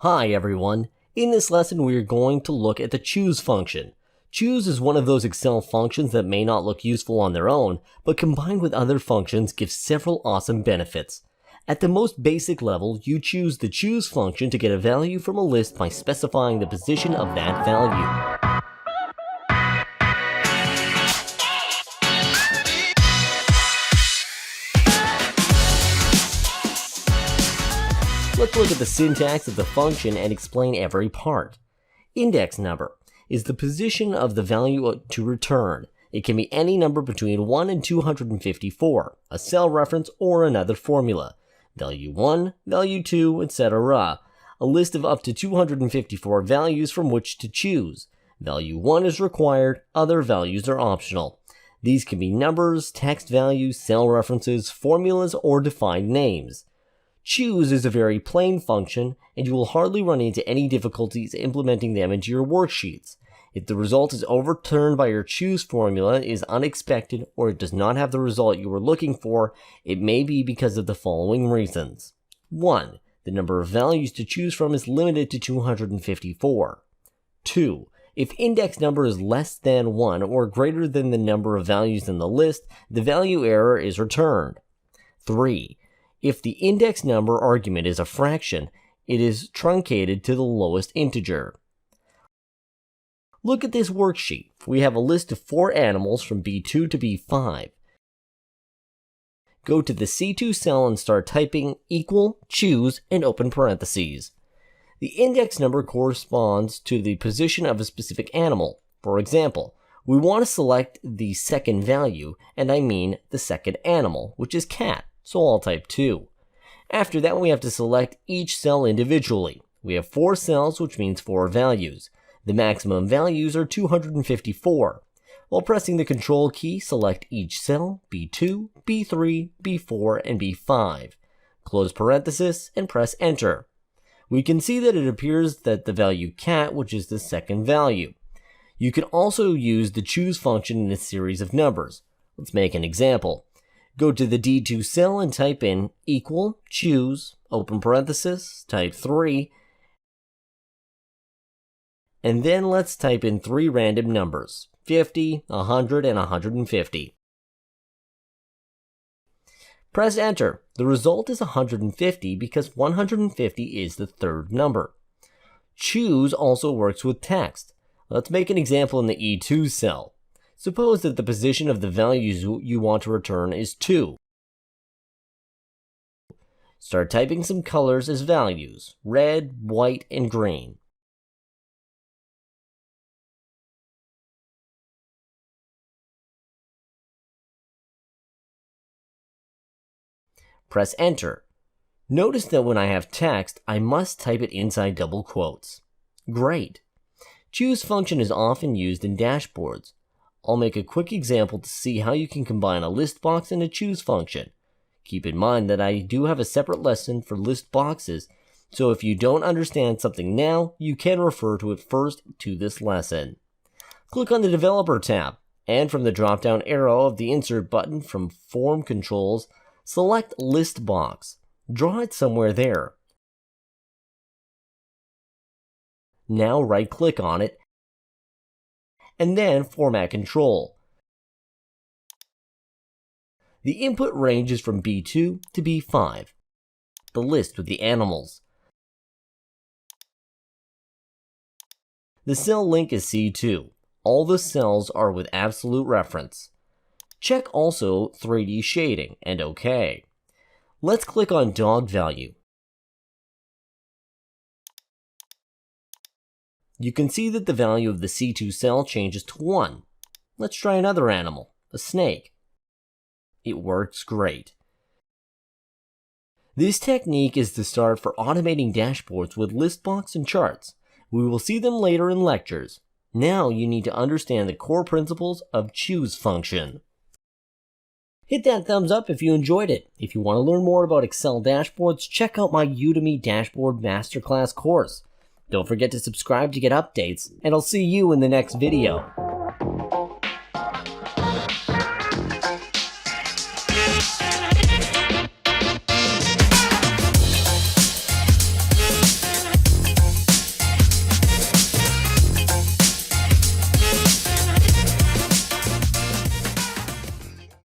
Hi everyone. In this lesson we are going to look at the choose function. Choose is one of those Excel functions that may not look useful on their own, but combined with other functions gives several awesome benefits. At the most basic level, you choose the choose function to get a value from a list by specifying the position of that value. Let's look at the syntax of the function and explain every part. Index number is the position of the value to return. It can be any number between 1 and 254, a cell reference or another formula. Value 1, value 2, etc. A list of up to 254 values from which to choose. Value 1 is required, other values are optional. These can be numbers, text values, cell references, formulas, or defined names. Choose is a very plain function, and you will hardly run into any difficulties implementing them into your worksheets. If the result is overturned by your choose formula, is unexpected, or it does not have the result you were looking for, it may be because of the following reasons. 1. The number of values to choose from is limited to 254. 2. If index number is less than 1 or greater than the number of values in the list, the value error is returned. 3. If the index number argument is a fraction, it is truncated to the lowest integer. Look at this worksheet. We have a list of 4 animals from B2 to B5. Go to the C2 cell and start typing equal, choose, and open parentheses. The index number corresponds to the position of a specific animal. For example, we want to select the second value, and I mean the second animal, which is cat. So I'll type 2. After that, we have to select each cell individually. We have 4 cells, which means 4 values. The maximum values are 254. While pressing the Control key, select each cell, B2, B3, B4, and B5. Close parenthesis and press Enter. We can see that it appears that the value cat, which is the second value. You can also use the choose function in a series of numbers. Let's make an example. Go to the D2 cell and type in equal, choose, open parenthesis, type 3, and then let's type in 3 random numbers, 50, 100, and 150. Press Enter. The result is 150 because 150 is the third number. Choose also works with text. Let's make an example in the E2 cell. Suppose that the position of the values you want to return is 2. Start typing some colors as values, red, white, and green. Press Enter. Notice that when I have text, I must type it inside double quotes. Great! Choose function is often used in dashboards. I'll make a quick example to see how you can combine a list box and a choose function. Keep in mind that I do have a separate lesson for list boxes, so if you don't understand something now, you can refer to it first to this lesson. Click on the Developer tab, and from the drop-down arrow of the Insert button from Form Controls, select List Box. Draw it somewhere there. Now right-click on it, and then Format Control. The input range is from B2 to B5. The list with the animals. The cell link is C2. All the cells are with absolute reference. Check also 3D shading and OK. Let's click on dog value. You can see that the value of the C2 cell changes to 1. Let's try another animal, a snake. It works great. This technique is the start for automating dashboards with listbox and charts. We will see them later in lectures. Now you need to understand the core principles of choose function. Hit that thumbs up if you enjoyed it. If you want to learn more about Excel dashboards, check out my Udemy Dashboard Masterclass course. Don't forget to subscribe to get updates, and I'll see you in the next video.